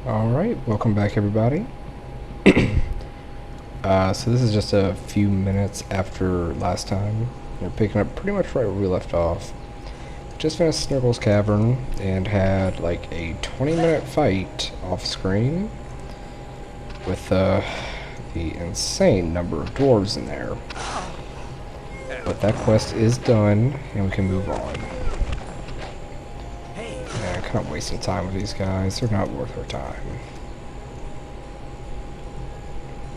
Alright, welcome back everybody. So this is just a few minutes after last time. We're picking up pretty much right where we left off. Just finished Snurgle's Cavern and had like a 20-minute fight off screen with the insane number of dwarves in there. But that quest is done and we can move on. Yeah, kind of wasting time with these guys. They're not worth our time.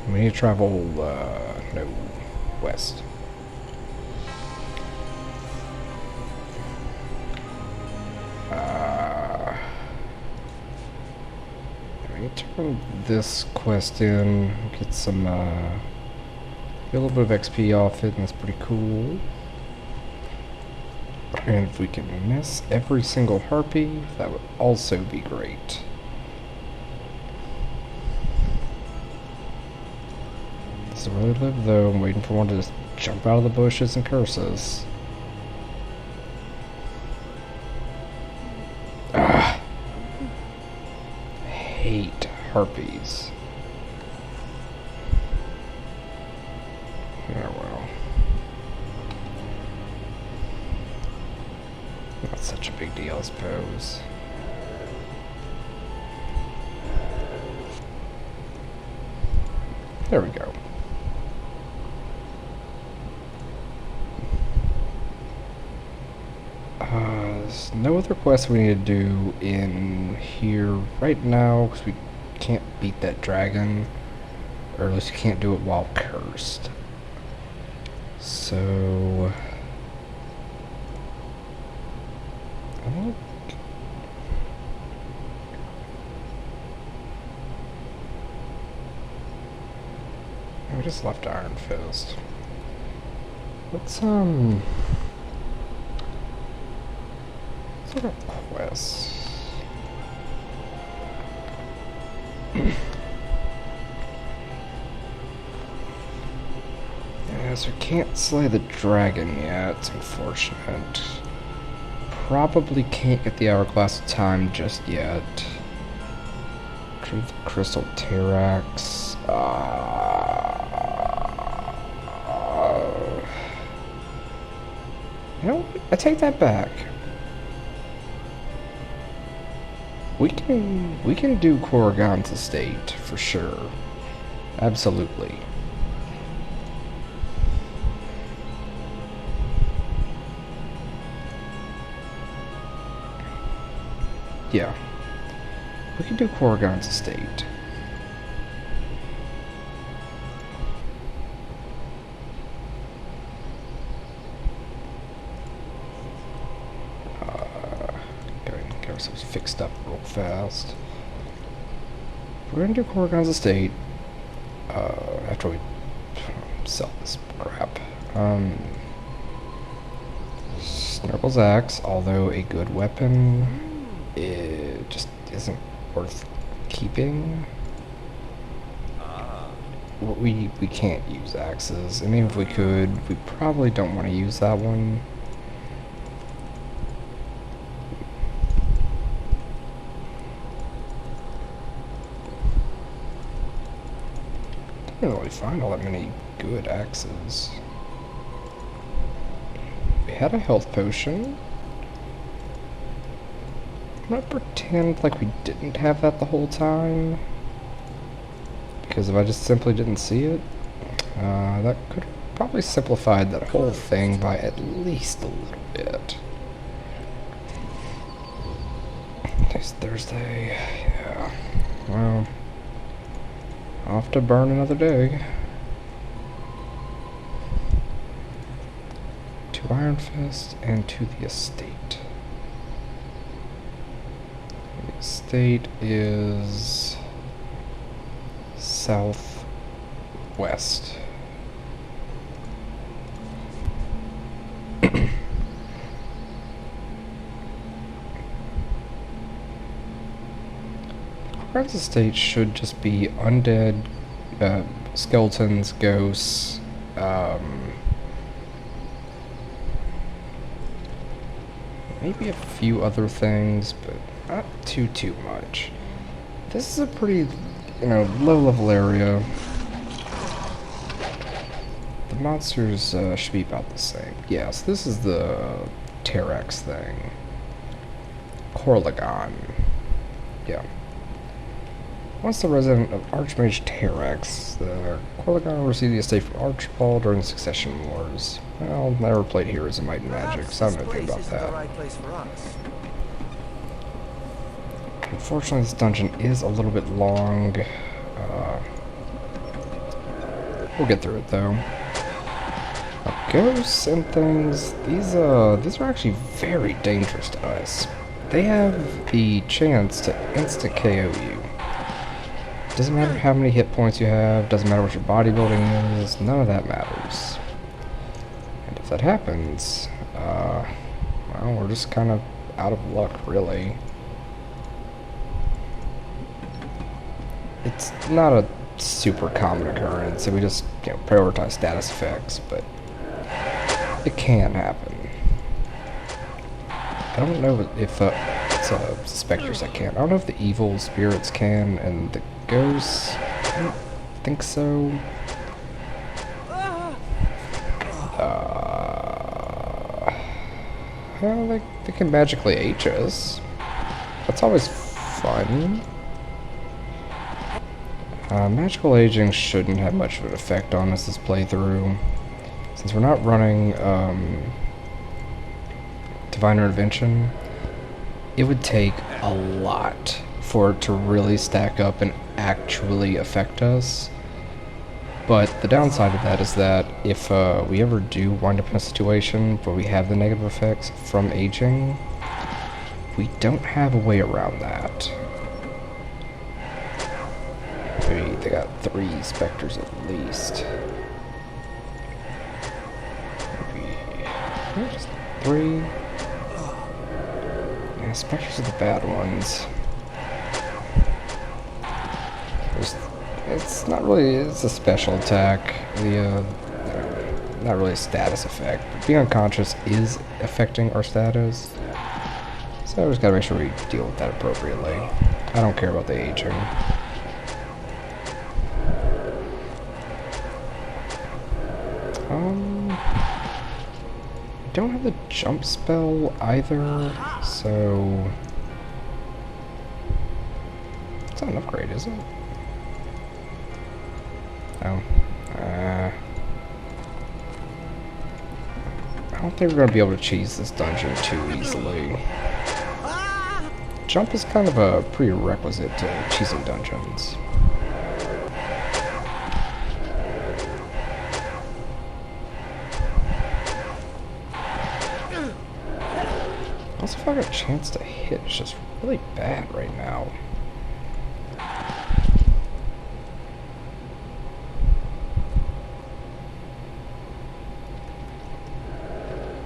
We need to travel, no, west. Let me turn this quest in, get some, get a little bit of XP off it, and that's pretty cool. And if we can miss every single harpy, that would also be great. This is where they live, though. I'm waiting for one to just jump out of the bushes and curse us. Ah! I hate harpies. Oh well. Not such a big deal, I suppose. There we go. There's no other quests we need to do in here right now because we can't beat that dragon, or at least we can't do it while cursed. So I think we just left Iron Fist. Let's look at quests. Yes, we can't slay the dragon yet. It's unfortunate. Probably can't get the Hourglass of Time just yet. Retrieve the Crystal Terrax. You know, I take that back. We can do Korrigan's Estate for sure. Absolutely. Yeah. We can do Korrigan's Estate. Get ourselves fixed up real fast. We're gonna do Korrigan's Estate after we sell this crap. Snurgle's Axe, although a good weapon, it just isn't worth keeping. We can't use axes, and even if we could, we probably don't want to use that one. Didn't really find all that many good axes. We had a health potion. I'm gonna pretend like we didn't have that the whole time, because if I just simply didn't see it, that could have probably simplified that whole thing by at least a little bit. It's Thursday, yeah. Well, off to burn another day. To Iron Fist and to the estate. The estate is southwest. Korrigan's Estate should just be undead, skeletons, ghosts, maybe a few other things, but not too much. This is a pretty, low-level area. The monsters should be about the same. Yes, this is the Terex thing. Corlagon. Yeah. Once the resident of Archmage Terex, the Corlagon will receive the estate from Archibald during the Succession Wars. Well, I never played Heroes of Might and Magic, so I don't know anything about that. Unfortunately, this dungeon is a little bit long. We'll get through it though. Ghosts and things, these are actually very dangerous to us. They have the chance to instant KO you. Doesn't matter how many hit points you have, doesn't matter what your bodybuilding is, none of that matters. And if that happens, well, we're just kind of out of luck, really. It's not a super common occurrence, and we just, prioritize status effects, but it can happen. I don't know if it's specters that can. I don't know if the evil spirits can, and the ghosts, I don't think so. Well, they can magically age us. That's always fun. Magical aging shouldn't have much of an effect on us this playthrough. Since we're not running Divine Intervention, it would take a lot for it to really stack up and actually affect us. But the downside of that is that if we ever do wind up in a situation where we have the negative effects from aging, we don't have a way around that. They got 3 specters at least. Maybe just 3. Yeah, specters are the bad ones. It's not really, it's a special attack. Not really a status effect, but being unconscious is affecting our status. So we just gotta make sure we deal with that appropriately. I don't care about the aging. Don't have the jump spell either, so it's not an upgrade, is it? Oh, I don't think we're gonna be able to cheese this dungeon too easily. Jump is kind of a prerequisite to cheesing dungeons. Also, if I got a chance to hit, it's just really bad right now.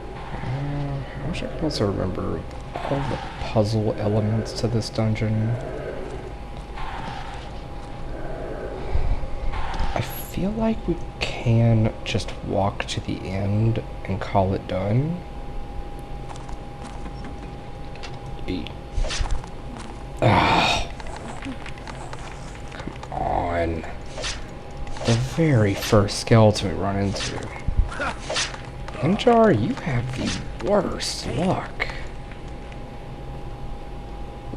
I wish I could also remember all the puzzle elements to this dungeon. I feel like we can just walk to the end and call it done. Ah, come on. The very first skeleton we run into. Injar, you have the worst luck.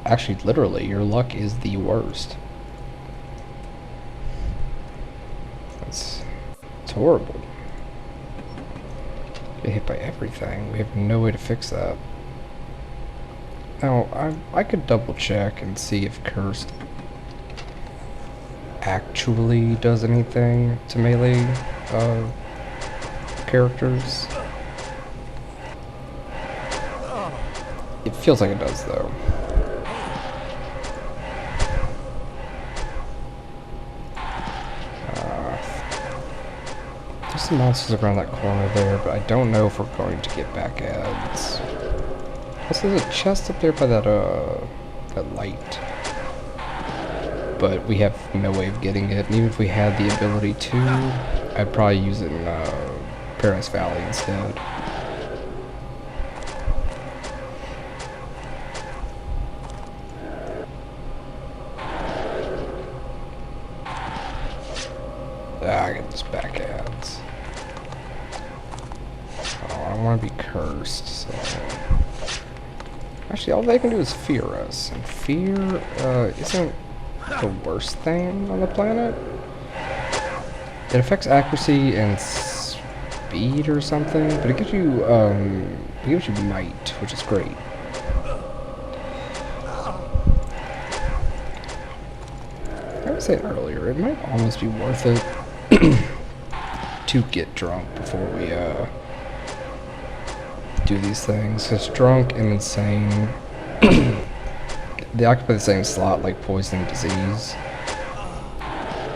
Actually, literally, your luck is the worst. It's horrible. Get hit by everything. We have no way to fix that. Now, I could double check and see if Cursed actually does anything to melee characters. It feels like it does, though. There's some monsters around that corner there, but I don't know if we're going to get back ads. Also, there's a chest up there by that light. But we have no way of getting it, and even if we had the ability to, I'd probably use it in Paradise Valley instead. Actually, all they can do is fear us. And fear isn't the worst thing on the planet. It affects accuracy and speed or something, but it gives you might, which is great. I was saying earlier, it might almost be worth it to get drunk before we do these things. Because drunk and insane, they occupy the same slot like poison and disease.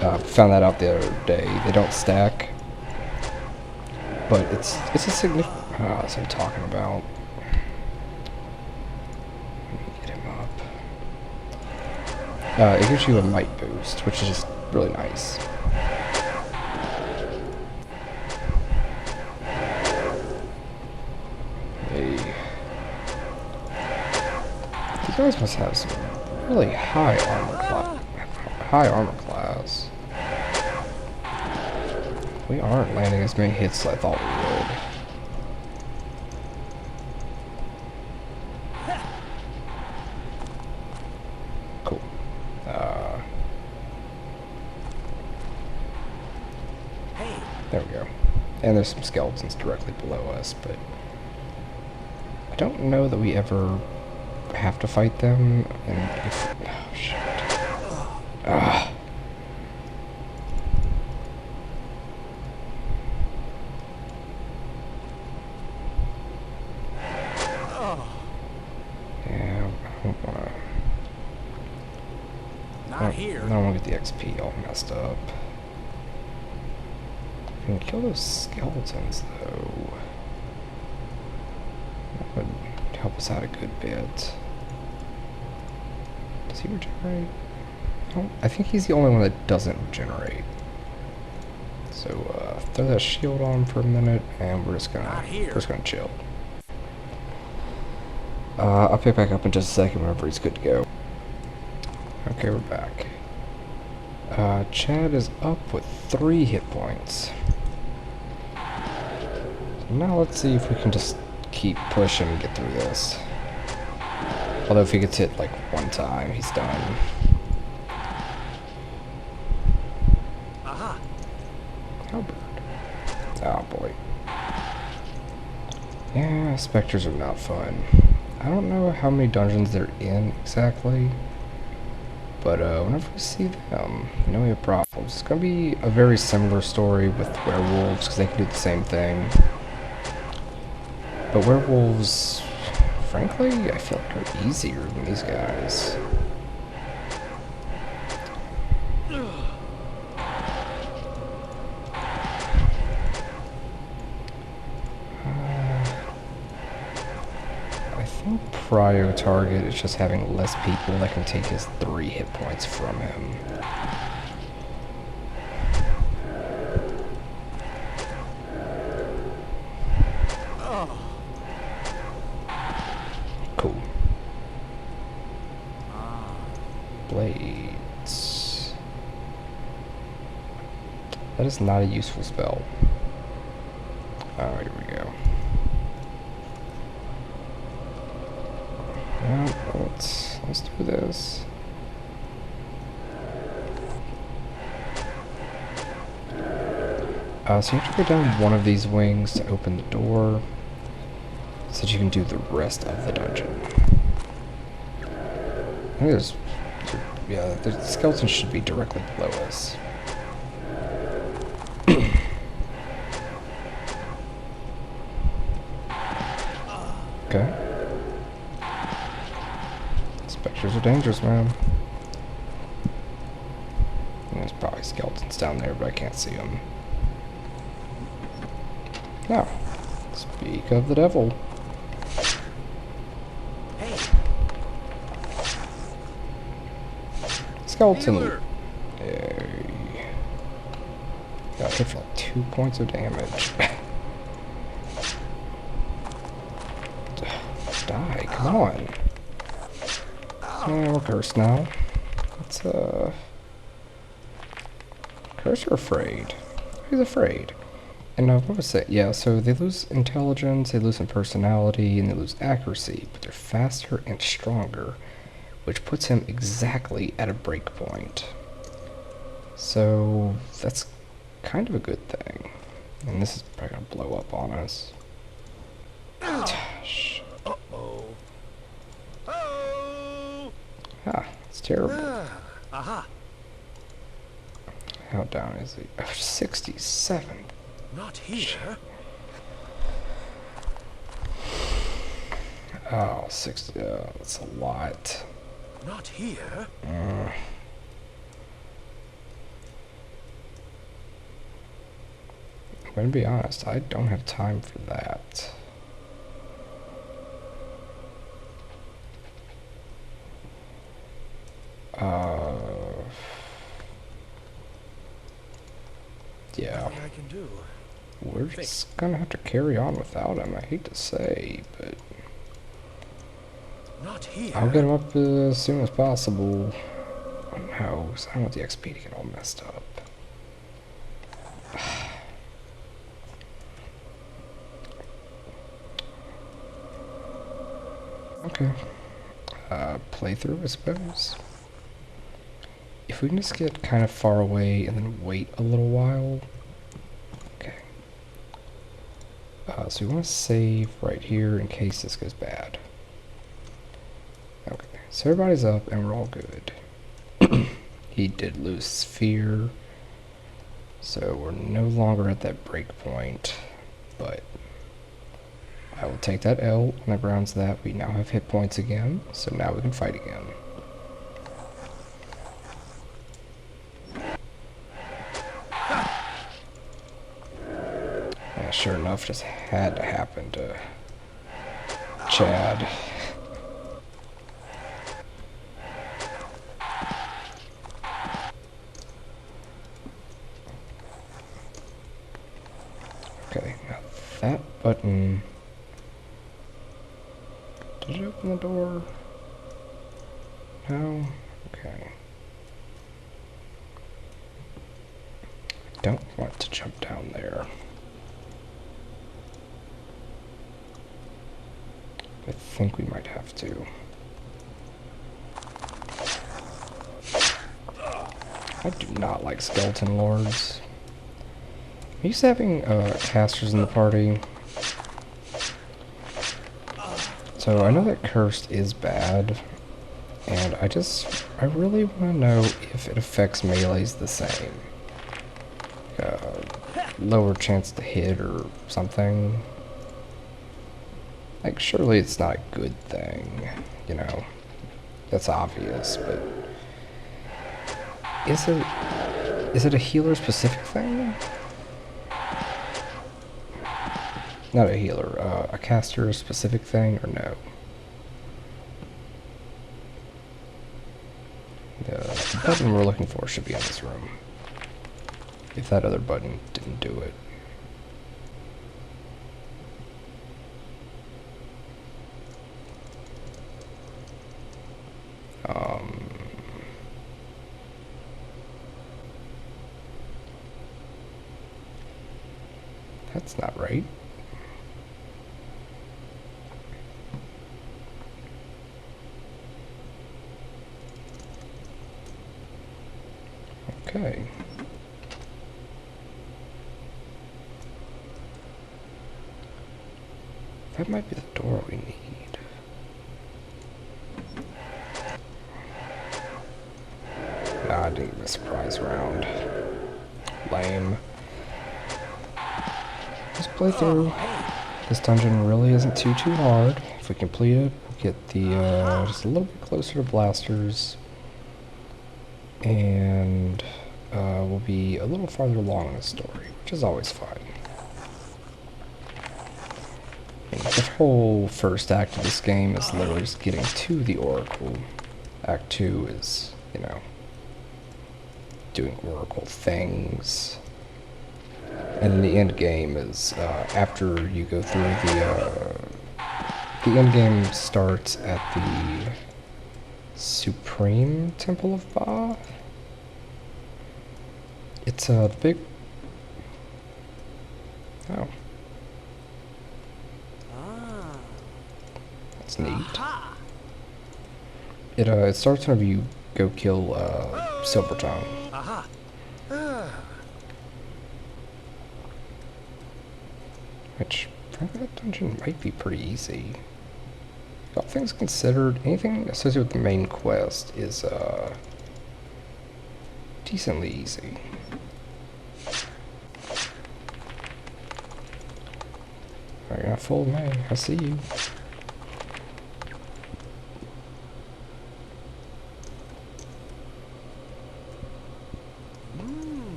Found that out the other day. They don't stack, but it's a significant. That's what I'm talking about. Let me get him up. It gives you a might boost, which is just really nice. Hey, these guys must have some really high armor class. We aren't landing as many hits as I thought we would. Cool. There we go. And there's some skeletons directly below us, but I don't know that we ever have to fight them. And if, oh shit. Ah. Yeah, I don't wanna. I don't want to get the XP all messed up. I can kill those skeletons though. That would help us out a good bit. Does he regenerate? I think he's the only one that doesn't regenerate. So throw that shield on for a minute, and we're just gonna chill. I'll pick back up in just a second whenever he's good to go. Okay, we're back. Chad is up with 3 hit points. Now let's see if we can just keep pushing and get through this. Although if he gets hit like one time, he's done. Halberd. Oh boy. Yeah, specters are not fun. I don't know how many dungeons they're in exactly, but whenever we see them, we know we have problems. It's going to be a very similar story with werewolves, because they can do the same thing. But werewolves, frankly, I feel like they're easier than these guys. I think Prio target is just having less people that can take his 3 hit points from him. Cool. Blades. That is not a useful spell. Alright, here we go. Well, let's do this. So you have to go down one of these wings to open the door, so that you can do the rest of the dungeon. I think yeah, the skeletons should be directly below us. Okay. Specters are dangerous, man. There's probably skeletons down there, but I can't see them. Now, speak of the devil. Skeleton. Yay. Got hit for like 2 points of damage. Die, come on. Yeah, we're cursed now. Let's, Curse or afraid? Who's afraid? And what was it? Yeah, so they lose intelligence, they lose in personality, and they lose accuracy, but they're faster and stronger, which puts him exactly at a break point. So that's kind of a good thing. And this is probably gonna blow up on us. Uh-oh. Oh! Ah, it's terrible. Aha. How down is he? Oh, 67. Not here. Oh, 60. That's a lot. Not here. I'm gonna be honest, I don't have time for that. Yeah. Nothing I can do. We're just gonna have to carry on without him, I hate to say, but Not here. I'll get him up as soon as possible. Oh no, 'cause I don't want the XP to get all messed up. Okay. Playthrough, I suppose. If we can just get kind of far away and then wait a little while. Okay. So we want to save right here in case this goes bad. Okay, so everybody's up and we're all good. He did lose sphere, so we're no longer at that break point, but I will take that L on the grounds that we now have hit points again, so now we can fight again. Yeah, sure enough, just had to happen to Chad. Okay, now that button... Did it open the door? No? Okay. I don't want to jump down there. I think we might have to. I do not like skeleton lords. I'm used to having casters in the party. So I know that cursed is bad, and I really want to know if it affects melees the same. Lower chance to hit or something. Like, surely it's not a good thing, you know. That's obvious, but is it a healer specific thing? Not a healer, a caster specific thing, or no? The button we're looking for should be in this room. If that other button didn't do it. That's not right. Okay. That might be the door we need. Nah, I didn't get a surprise round. Lame. Let's play through. This dungeon really isn't too hard. If we complete it, we'll get the just a little bit closer to blasters. And we'll be a little farther along in the story, which is always fun. The whole first act of this game is literally just getting to the Oracle. Act 2 is, you know, doing Oracle things. And then the end game is after you go through the end game starts at the Supreme Temple of Ba. It's a big... Oh, Ah. that's neat. Aha. It starts whenever you go kill Silvertongue. Aha. Ah. Which, frankly, that dungeon might be pretty easy. All things considered, anything associated with the main quest is decently easy. You're not fool me. I see you.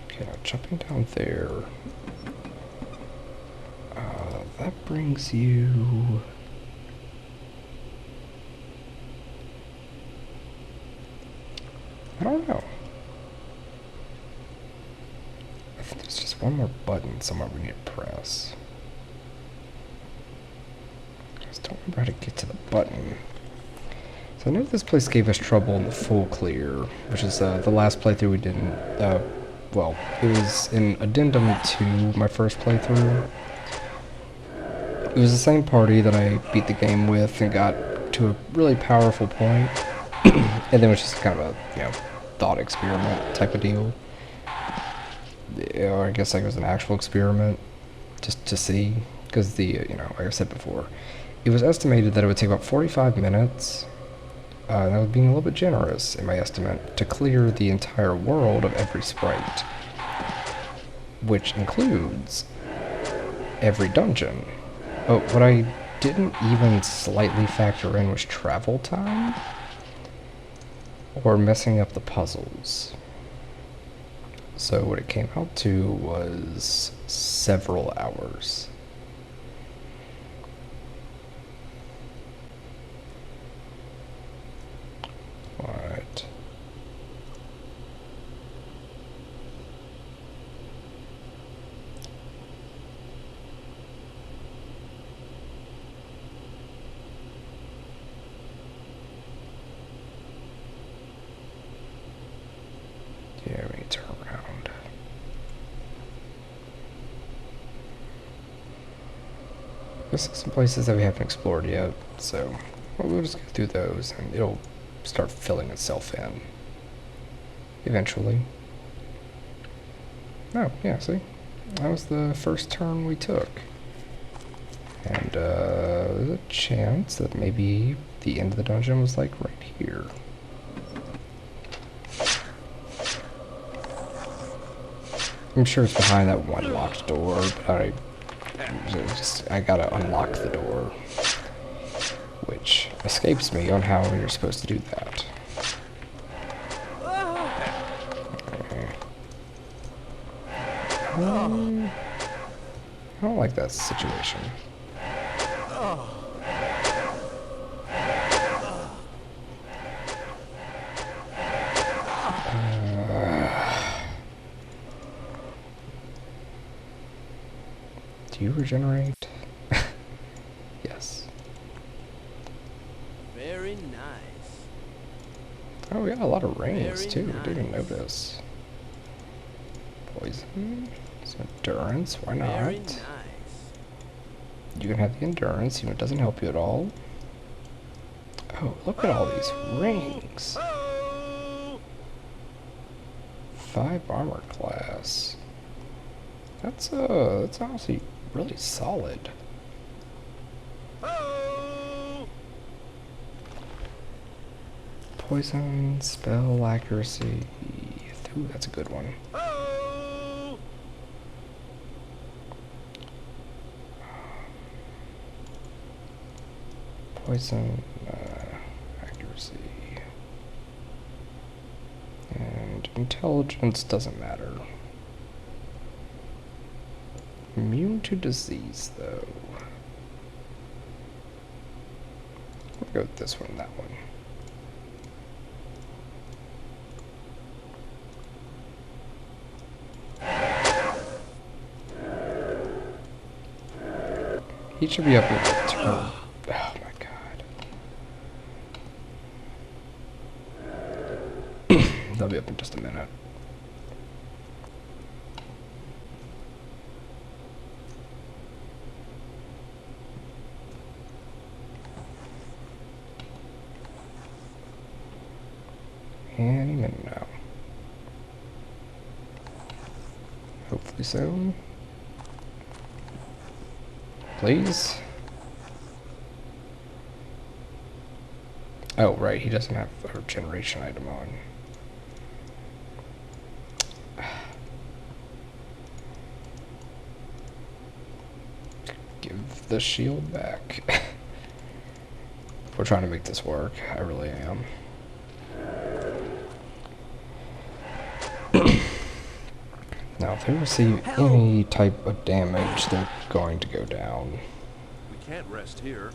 Okay, now jumping down there. That brings you. I don't know. I think there's just one more button somewhere we need to press. I just don't remember how to get to the button. So I know this place gave us trouble in the full clear, which is the last playthrough we didn't. Well, it was an addendum to my first playthrough. It was the same party that I beat the game with and got to a really powerful point, and then it was just kind of a thought experiment type of deal. Or I guess like it was an actual experiment, just to see, because like I said before, it was estimated that it would take about 45 minutes. And I was being a little bit generous in my estimate to clear the entire world of every sprite, which includes every dungeon. But what I didn't even slightly factor in was travel time or messing up the puzzles. So what it came out to was several hours. What? Yeah, we need to turn around. There's some places that we haven't explored yet, so we'll just go through those and it'll start filling itself in eventually. Oh, yeah, see? That was the first turn we took. And there's a chance that maybe the end of the dungeon was like right here. I'm sure it's behind that one locked door, but I gotta unlock the door, which escapes me on how you're supposed to do that. Okay. I don't like that situation. Do you regenerate? Yes. Very nice. Oh, we got a lot of rings Very too. nice. Didn't notice. Poison. Some endurance. Why not? Very nice. You can have the endurance, even if it doesn't help you at all. Oh, look at all these rings. 5 armor class. That's honestly really solid. Poison, spell accuracy. Ooh, that's a good one. Poison, accuracy. And intelligence doesn't matter. Immune to disease, though. We'll go with this one and that one. He should be up in the turn. Oh my god. They'll be up in just a minute. Any minute now. Hopefully soon. Please. Oh, right, he doesn't have a generation item on. Give the shield back. We're trying to make this work. I really am. Now, if they receive any type of damage, they're going to go down. We can't rest here.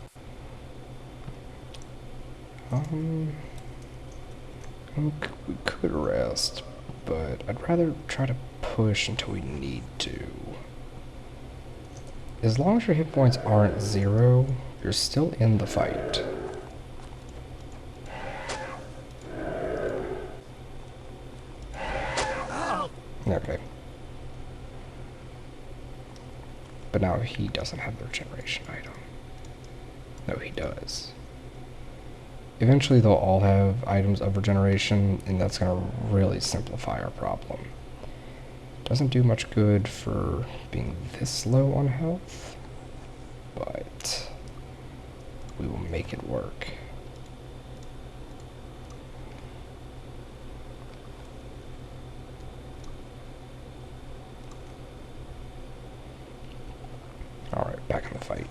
We could rest, but I'd rather try to push until we need to. As long as your hit points aren't 0, you're still in the fight. Okay. But now he doesn't have their generation item. No, he does. Eventually they'll all have items of regeneration, and that's going to really simplify our problem. Doesn't do much good for being this low on health, but we will make it work. Alright, back in the fight.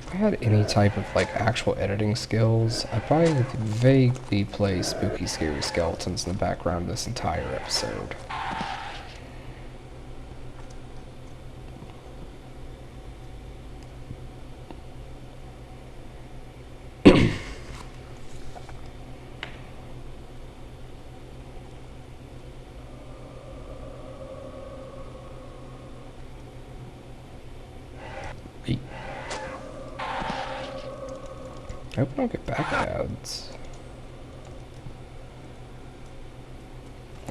If I had any type of like actual editing skills, I'd probably vaguely play spooky scary skeletons in the background this entire episode. I hope I don't get back ads.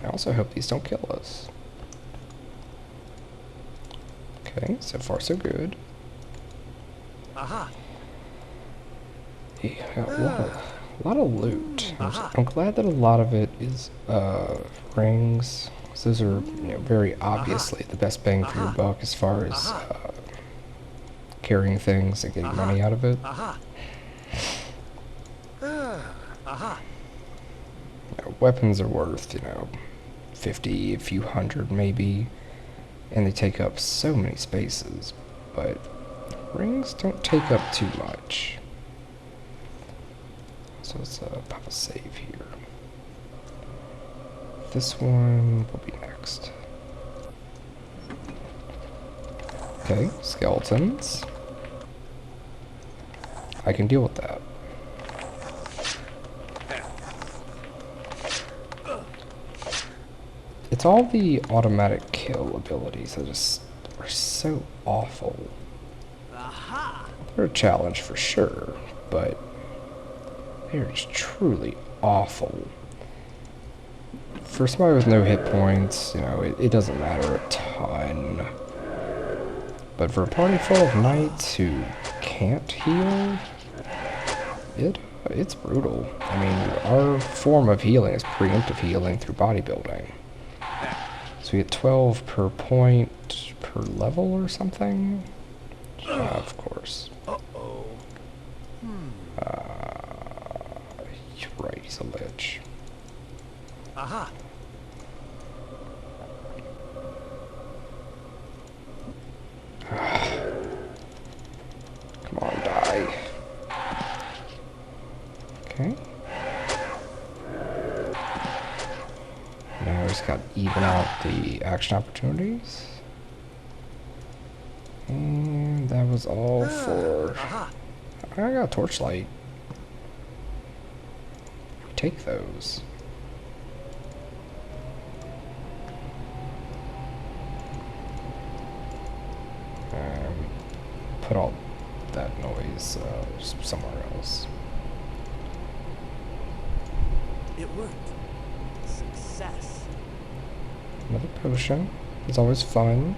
I also hope these don't kill us. Okay, so far so good. Aha. Yeah, a lot of loot. I'm glad that a lot of it is rings. So those are very obviously the best bang for your buck as far as carrying things and getting money out of it. Weapons are worth, 50, a few hundred maybe, and they take up so many spaces, but rings don't take up too much. So let's pop a save here. This one will be next. Okay, skeletons. I can deal with that. It's all the automatic kill abilities that just are so awful. They're a challenge for sure, but they're just truly awful. For somebody with no hit points, it doesn't matter a ton. But for a party full of knights who can't heal, it's brutal. I mean, our form of healing is preemptive healing through bodybuilding. So we get 12 per point per level or something? Of course. You're right, he's a lich. Aha. Come on, die. Okay. Now we just got to even out the action opportunities. And that was all for... I got a torchlight. We take those. Put all that noise somewhere else. It worked. Success. Another potion. It's always fun.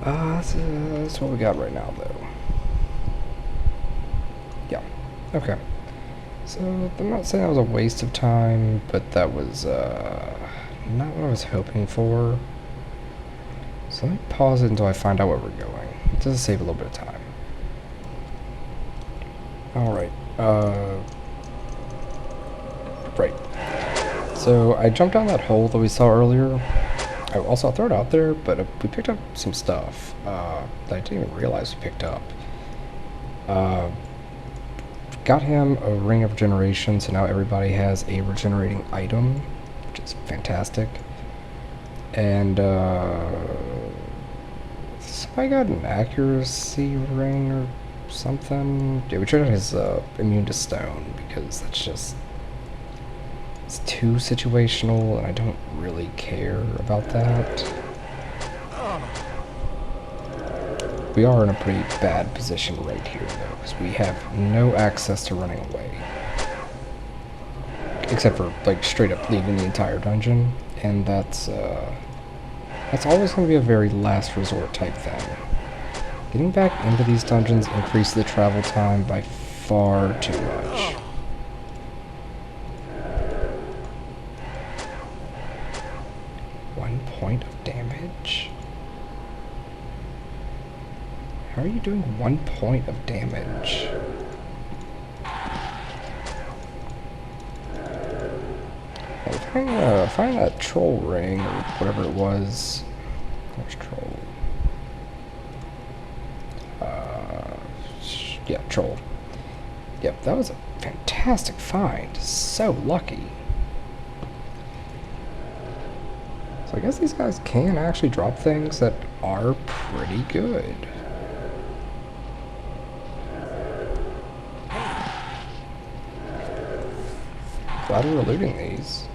That's what we got right now, though. Yeah. Okay. So, I'm not saying that was a waste of time, but that was, not what I was hoping for. So let me pause it until I find out where we're going. Just to save a little bit of time. Alright, right. So, I jumped down that hole that we saw earlier. I'll throw it out there, but we picked up some stuff, that I didn't even realize we picked up. Got him a ring of regeneration, so now everybody has a regenerating item, which is fantastic. And, somebody got an accuracy ring or something. Yeah, we tried out his, immune to stone, because that's just... it's too situational, and I don't really care about that. We are in a pretty bad position right here, though, because we have no access to running away. Except for, like, straight up leaving the entire dungeon, and that's always going to be a very last resort type thing. Getting back into these dungeons increases the travel time by far too much. Point of damage? How are you doing 1 point of damage? Find that troll ring, or whatever it was. There's troll. Yeah, troll. Yep, that was a fantastic find. So lucky. So I guess these guys can actually drop things that are pretty good. Glad we're looting these.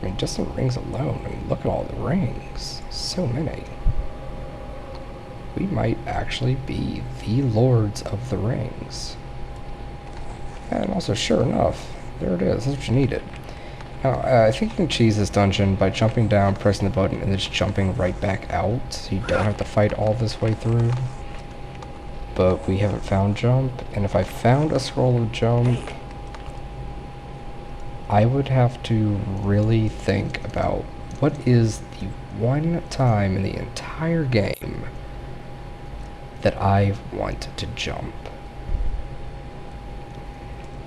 I mean, just the rings alone. I mean, look at all the rings. So many. We might actually be the lords of the rings. And also, sure enough, there it is. That's what you needed. Now, I think you can cheese this dungeon by jumping down, pressing the button, and then just jumping right back out, so you don't have to fight all this way through. But we haven't found jump, and if I found a scroll of jump, I would have to really think about what is the one time in the entire game that I want to jump.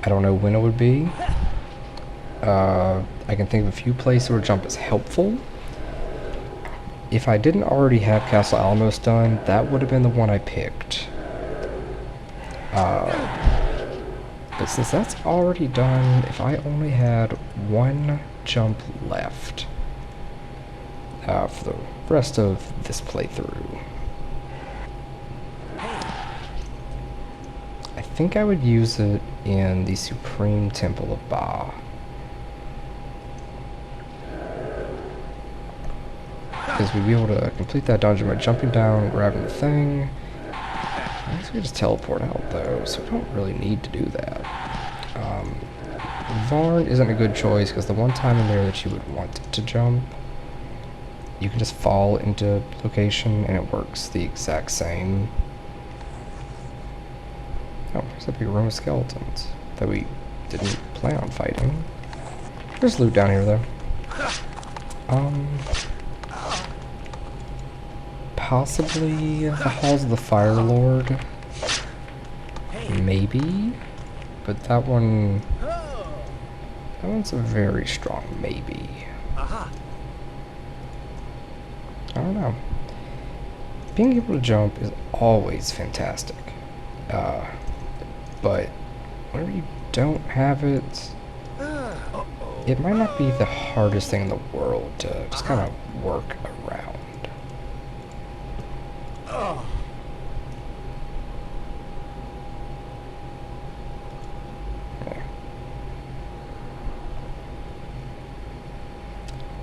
I don't know when it would be. I can think of a few places where jump is helpful. If I didn't already have Castle Alamos done, that would have been the one I picked. But since that's already done, if I only had one jump left for the rest of this playthrough, I think I would use it in the Supreme Temple of Ba. Because we'd be able to complete that dungeon by jumping down, grabbing the thing. I guess we could just teleport out though, so we don't really need to do that. Varn isn't a good choice because the one time in there that you would want to jump, you can just fall into location and it works the exact same. Oh, there's a big room of skeletons that we didn't plan on fighting. There's loot down here though. Possibly the Halls of the Fire Lord. Maybe? But that one's a very strong maybe. Aha. I don't know. Being able to jump is always fantastic. But whenever you don't have it, it might not be the hardest thing in the world to just kind of work around.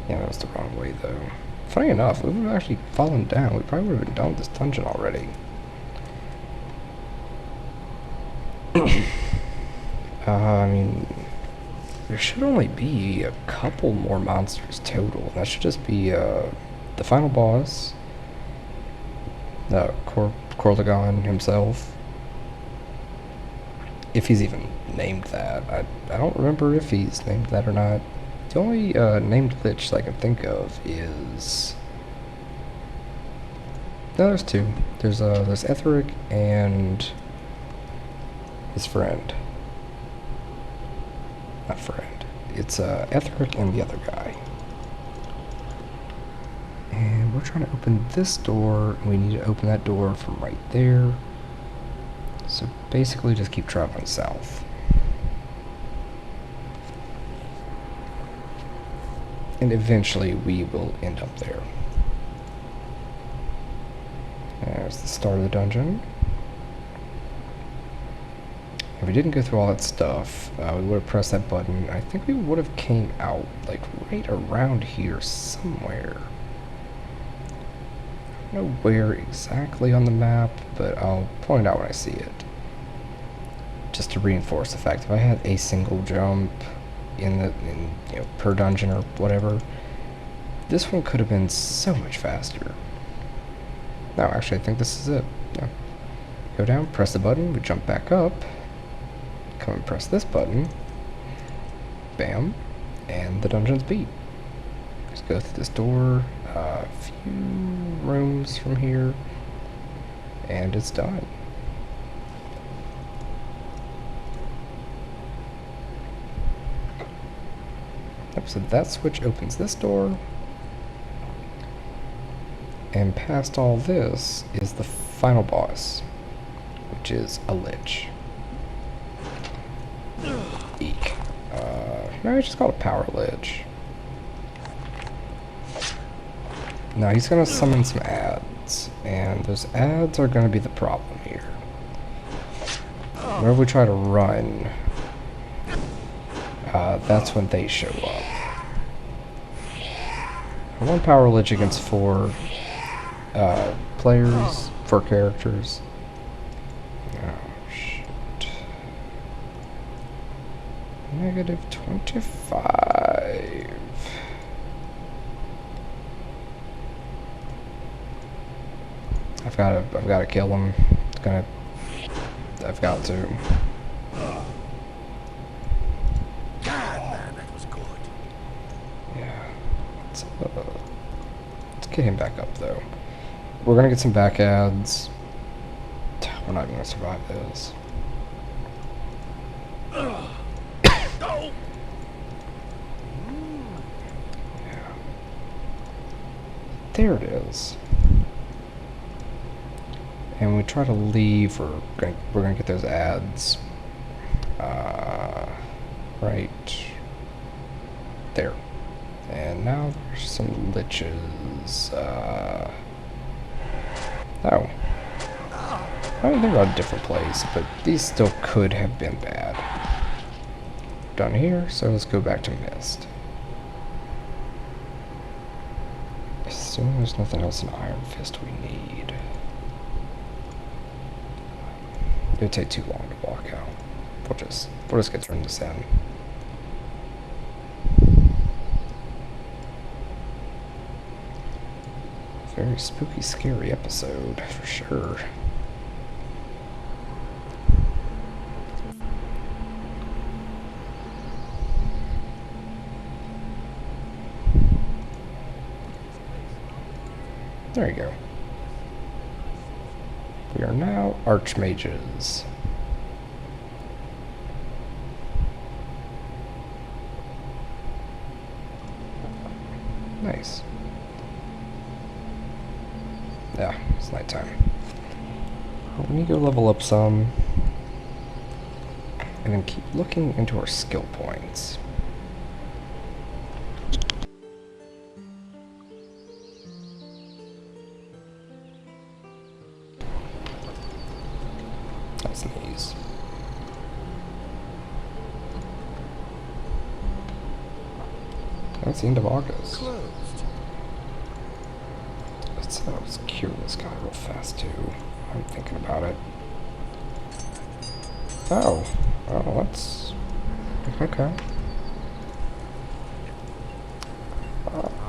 Yeah, that was the wrong way though. Funny enough, if we would have actually fallen down, we probably would have been done with this dungeon already. I mean, there should only be a couple more monsters total. That should just be the final boss Corlegon himself. If he's even named that. I don't remember if he's named that or not. The only named Lich I can think of is... No, there's two. There's Etheric and his friend. Not friend. It's Etheric and the other guy. And we're trying to open this door, and we need to open that door from right there. So basically just keep traveling south. And eventually we will end up there. There's the start of the dungeon. If we didn't go through all that stuff, we would have pressed that button. I think we would have came out, like, right around here somewhere. I don't know where exactly on the map, but I'll point it out when I see it. Just to reinforce the fact, if I had a single jump in per dungeon or whatever, this one could have been so much faster. No, actually, I think this is it. Yeah. Go down, press the button, we jump back up, come and press this button, bam, and the dungeon's beat. Just go through this door, a few rooms from here, and it's done. Yep, so that switch opens this door, and past all this is the final boss, which is a Lich. Eek. No, he's just called a Power Lich. Now he's gonna summon some ads, and those ads are gonna be the problem here. Whenever we try to run, that's when they show up. One Power Lich against four players, four characters. Oh, shit. -25. I've gotta kill him. I've got to. God, man, that was good. Yeah. Let's get him back up, though. We're gonna get some back ads. We're not gonna survive this. Yeah. There it is. And when we try to leave, we're gonna get those ads. Right there. And now there's some liches. Oh. I mean, they're on a different place, but these still could have been bad. Done here, so let's go back to Mist. Assuming there's nothing else in Iron Fist we need. It'll take too long to walk out. We'll just get through this in. Very spooky, scary episode, for sure. There you go. We are now archmages. Nice. Yeah, it's nighttime. We need to go level up some. And then keep looking into our skill points. That's nice. That's the end of August. Closed. Let's cure this guy real fast too. I'm thinking about it. Oh, that's okay.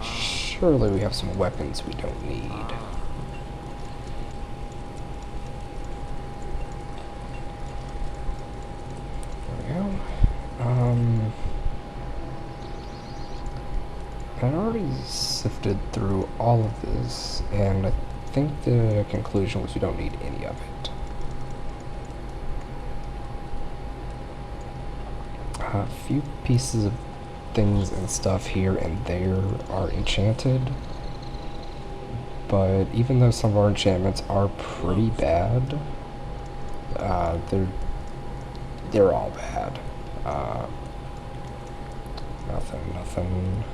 Surely we have some weapons we don't need. I already sifted through all of this, and I think the conclusion was we don't need any of it. A few pieces of things and stuff here and there are enchanted, but even though some of our enchantments are pretty bad, they're all bad. Nothing.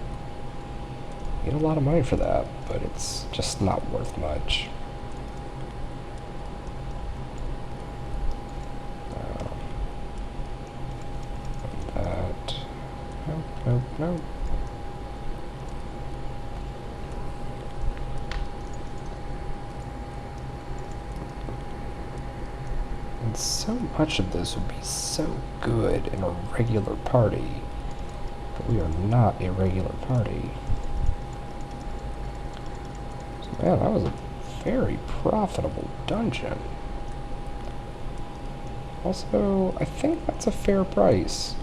You get a lot of money for that, but it's just not worth much. That. Nope. And so much of this would be so good in a regular party, but we are not a regular party. So, man, that was a very profitable dungeon. Also, I think that's a fair price.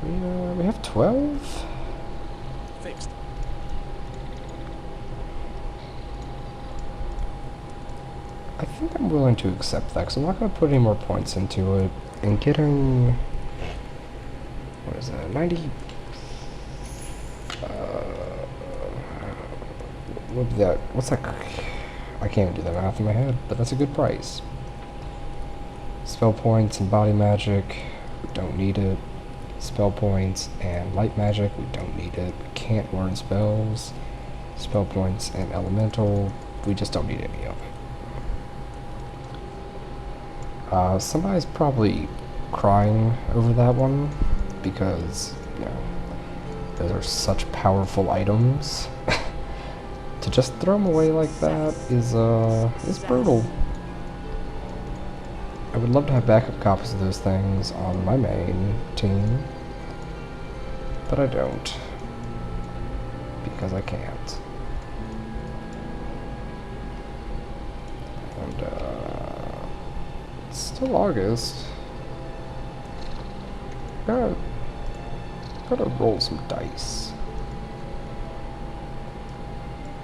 We have 12? Fixed. I think I'm willing to accept that, because I'm not going to put any more points into it. And getting... what is that? 90... what would that... what's that... I can't even do that math in my head, but that's a good price. Spell points and body magic, we don't need it. Spell points and light magic, we don't need it. We can't learn spells. Spell points and elemental, we just don't need any of it. Somebody's probably crying over that one because, you know, those are such powerful items. To just throw them away like that is brutal. I would love to have backup copies of those things on my main team, but I don't, because I can't. And, it's still August. Gotta roll some dice.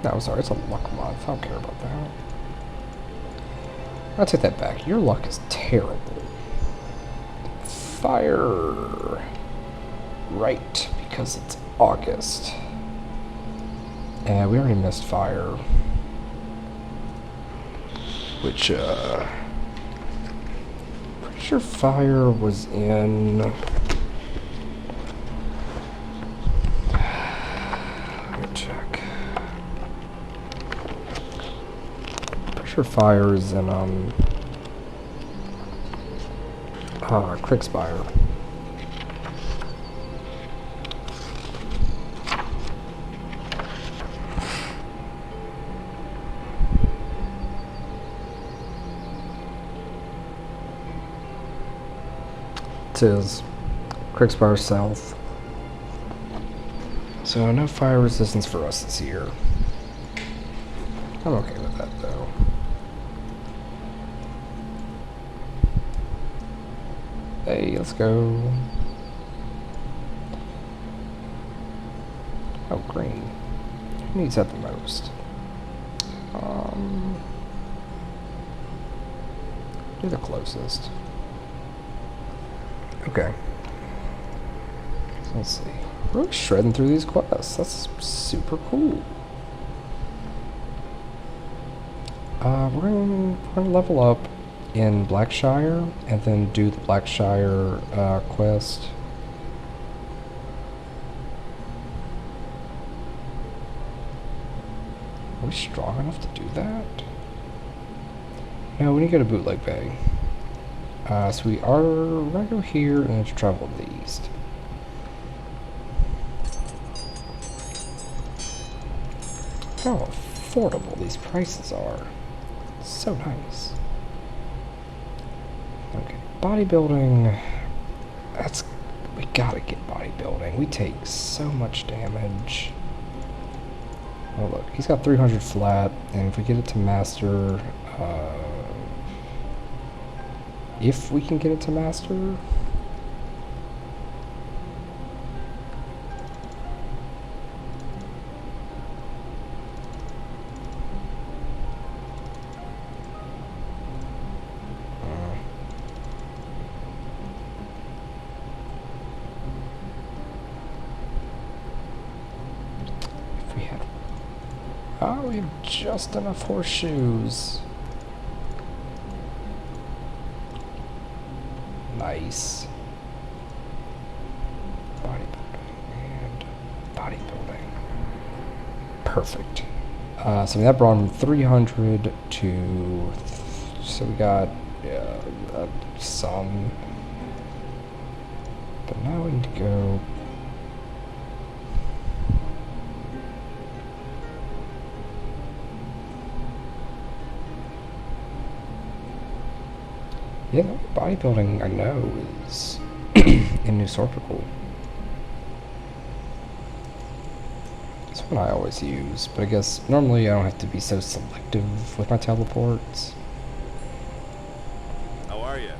No, I'm sorry, it's a luck month. I don't care about that. I'll take that back. Your luck is terrible. Fire. Right, because it's August. And we already missed fire. Which, pretty sure fire was in... let me check. Pretty sure fire is in, Kriegspire. It is Kriegspire South. So no fire resistance for us this year. I'm okay with that though. Hey, let's go. Oh, green. Who needs that the most? Do the closest. Okay. So let's see. We're really shredding through these quests. That's super cool. We're gonna level up in Blackshire and then do the Blackshire quest. Are we strong enough to do that? No, we need to go to Bootleg Bay. So we are gonna go here and then travel to the east. How affordable these prices are. So nice. Okay, bodybuilding. We gotta get bodybuilding. We take so much damage. Oh look, he's got 300 flat, and if we get it to master, if we can get it to master, Oh, we have just enough horseshoes. Nice. Bodybuilding and bodybuilding. Perfect. So that brought him 300 to... So we got some... But now we need to go... Yeah, the bodybuilding I know is in New Sorpical. It's one I always use, but I guess normally I don't have to be so selective with my teleports. How are you?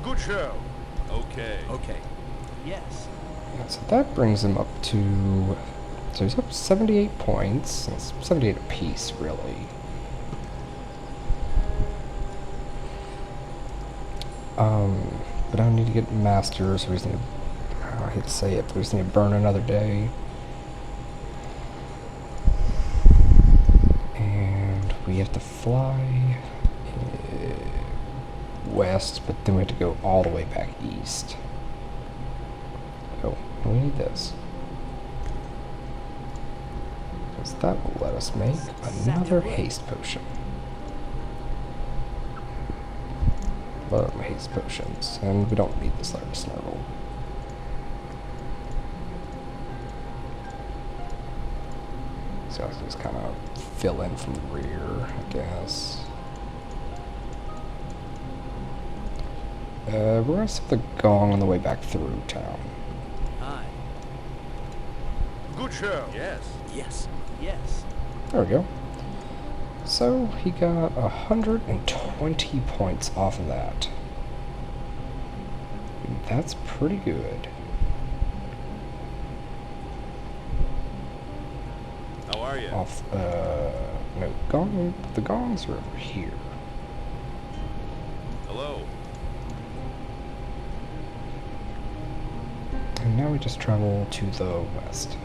Good show. Okay. Okay. Yes. Yeah, so that brings him up to... So he's up 78 points. It's 78 apiece, really. But I need to get master, so we just need to... I hate to say it, but we just need to burn another day. And we have to fly west, but then we have to go all the way back east. Oh, we need this. Because that will let us make another haste potion. Love haste potions, and we don't need this large snuggle. So I can just kind of fill in from the rear, I guess. We're gonna set the gong on the way back through town. Aye. Good show. Yes. Yes. Yes. There we go. So he got 120 points off of that. That's pretty good. How are you? Off, no, gong, the gongs are over here. Hello. And now we just travel to the west.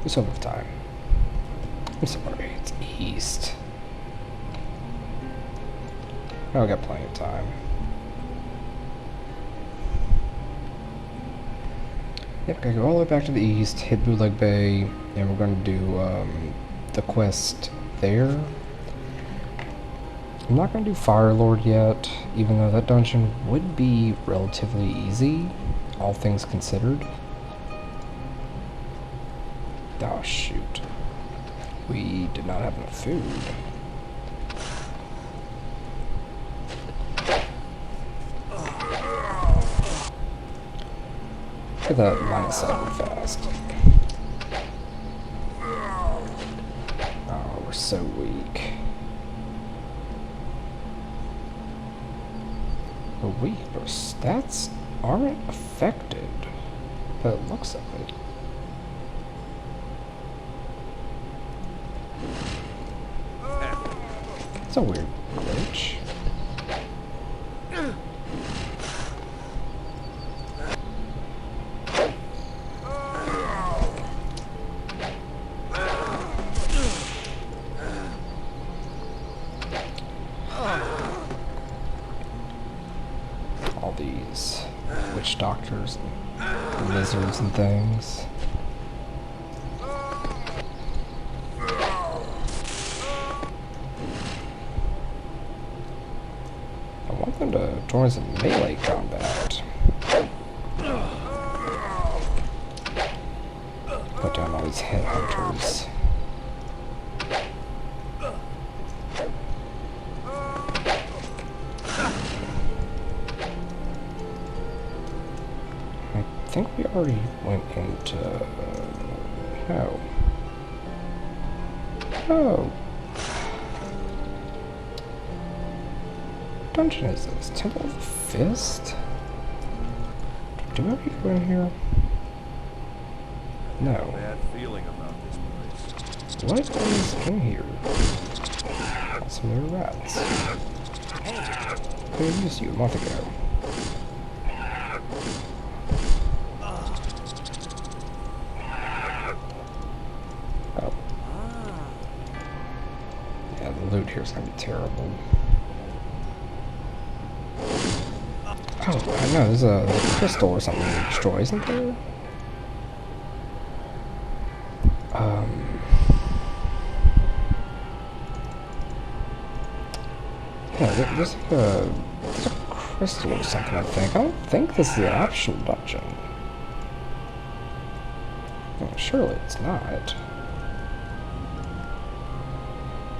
We still have time. I'm sorry, it's east. Oh, we got plenty of time. Yep, gotta go all the way back to the east, hit Bootleg Bay, and we're gonna do the quest there. I'm not gonna do Fire Lord yet, even though that dungeon would be relatively easy, all things considered. Oh shoot. We did not have enough food. Get that line of sight real fast. Oh, we're so weak. We're weak, but our stats aren't affected. But it looks like it. It's a weird glitch. All these witch doctors and lizards and things. I want them to join us in melee combat. Put down all these headhunters. I think we already went into... no. Oh. What dungeon is this? Temple of the Fist? Do we already go in here? No. Bad feeling about this place. What is in here? Some more rats. I used you a month ago. gonna be terrible. Oh, I know, there's a crystal or something to destroy, isn't there? Yeah, there's like there's a crystal or something, I think. I don't think this is the optional dungeon. Well, surely it's not.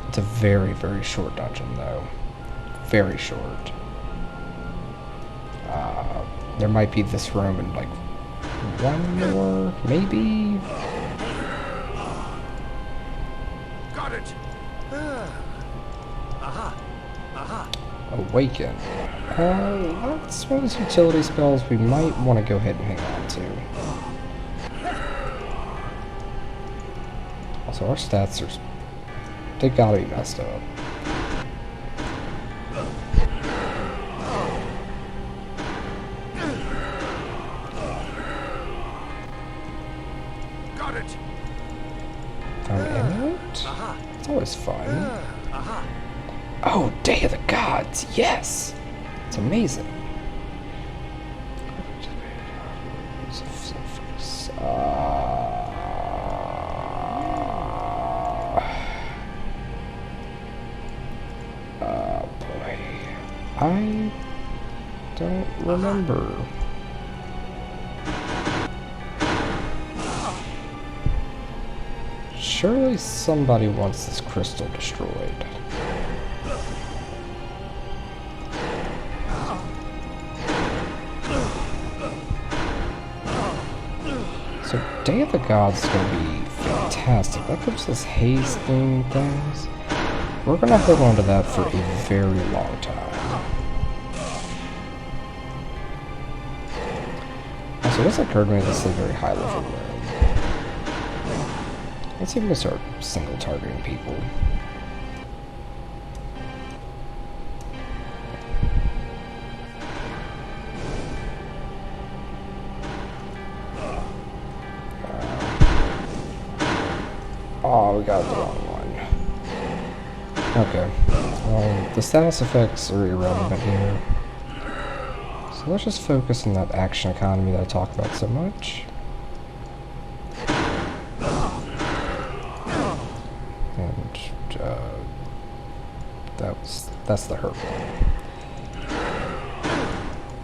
It's a very, very short dungeon, though. Very short. There might be this room and like one more, maybe? Got it. Aha. Aha. Awaken. That's one of those utility spells we might want to go ahead and hang on to. Also, our stats are... they gotta be messed up. Got it. An amulet? Aha. It's always fun. Aha. Oh, Day of the Gods! Yes! It's amazing. Boy. I don't remember. Surely somebody wants this crystal destroyed. So Day of the Gods is going to be fantastic. That gives us haze theme things. We're going to hold on to that for a very long time. Also, this occurred to me this is a very high level room. Let's see if we can start single targeting people. Oh, we got the wrong one. Okay. The status effects are irrelevant here. So let's just focus on that action economy that I talk about so much. And that's the hurt one.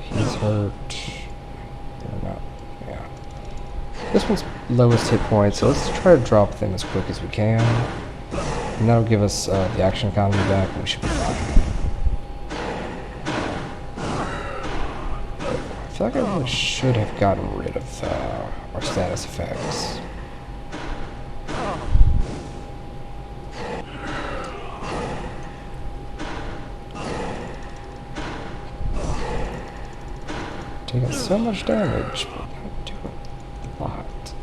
He's hurt. They're not. Yeah. This one's lowest hit points, so let's try to drop them as quick as we can. And that'll give us the action economy back, and we should be fine. I feel like I really should have gotten rid of our status effects. Taking so much damage, but not doing a lot.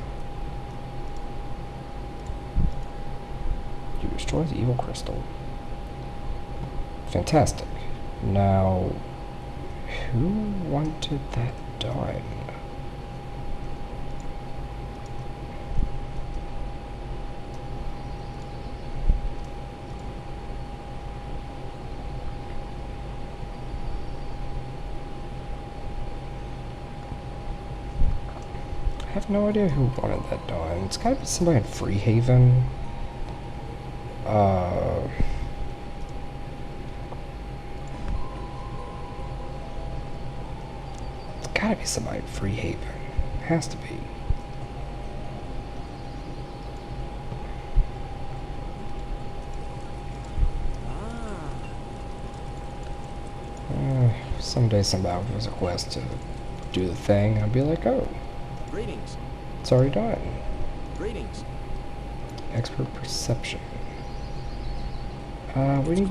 You destroy the evil crystal. Fantastic. Now, who wanted that done? I have no idea who wanted that done. It's gotta be somebody in Freehaven. It's gotta be somebody in Freehaven. It has to be. Someday somebody will give us a quest to do the thing, and I'll be like, oh, Greetings. it's already done. Greetings. Expert perception. We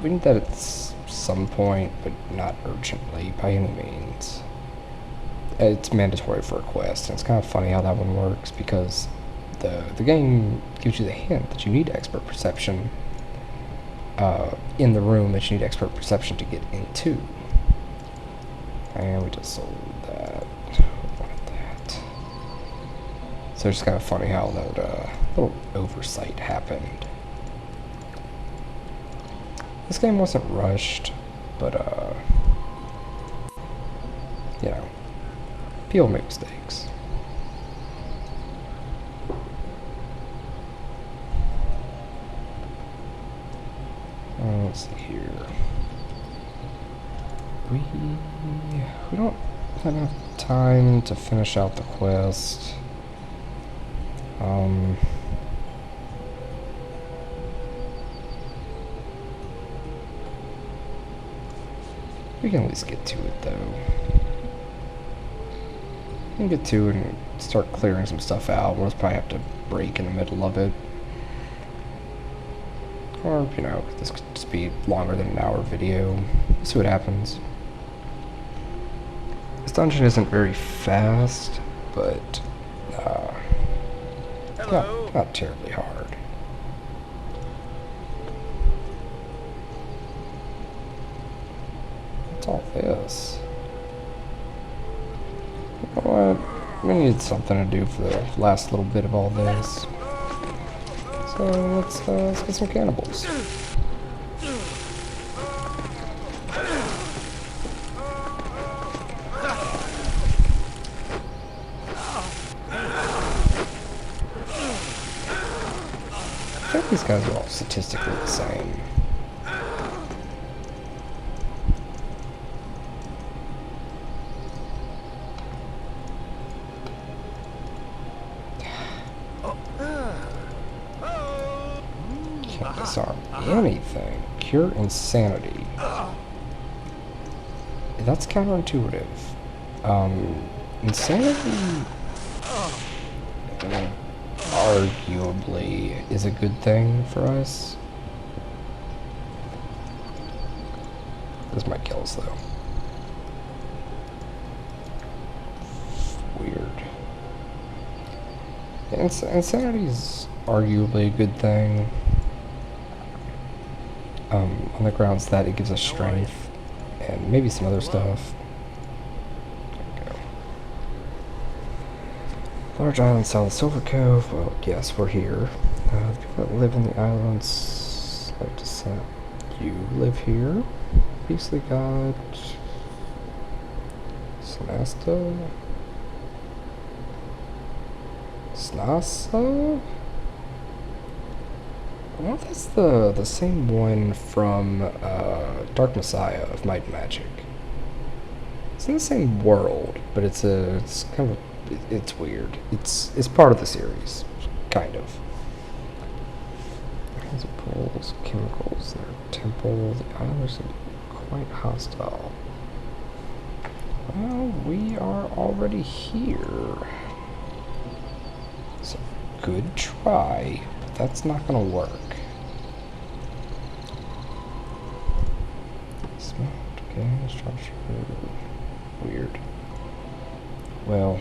need that at some point, but not urgently by any means. It's mandatory for a quest, and it's kind of funny how that one works because the game gives you the hint that you need expert perception in the room that you need expert perception to get into. And we just sold that. We wanted that. So it's kind of funny how that little oversight happened. This game wasn't rushed, but you know, people make mistakes. Let's see here. We don't have enough time to finish out the quest. We can at least get to it though. We can get to it and start clearing some stuff out. We'll probably have to break in the middle of it. Or, you know, this could just be longer than an hour video. We'll see what happens. This dungeon isn't very fast, but not terribly hard. What's all this? You know what? We need something to do for the last little bit of all this. So let's get some cannibals. I think these guys are all statistically the same. Can't disarm anything. Cure insanity. That's counterintuitive. Insanity arguably is a good thing for us. This might kill us though. Weird. Insanity is arguably a good thing. On the grounds that it gives us strength and maybe some other stuff. There we go. Large island south of Silver Cove. Well, yes, we're here. The people that live in the islands like to say you live here. Beastly God. Snasta? Snasa? I wonder if that's the same one from Dark Messiah of Might and Magic. It's in the same world, but it's kind of it's weird. It's part of the series, kind of. Kinds of pools, chemicals, their temple. The islanders are quite hostile. Well, we are already here. So good try. That's not gonna work. Smart, okay, structure. Weird. Well.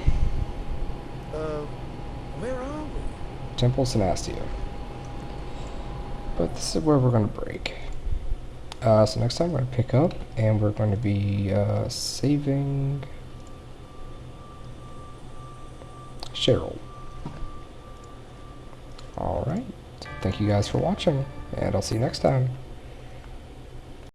Where are we? Temple Synastia. But this is where we're gonna break. So next time we're gonna pick up and we're going to be saving Cheryl. Alright, thank you guys for watching, and I'll see you next time.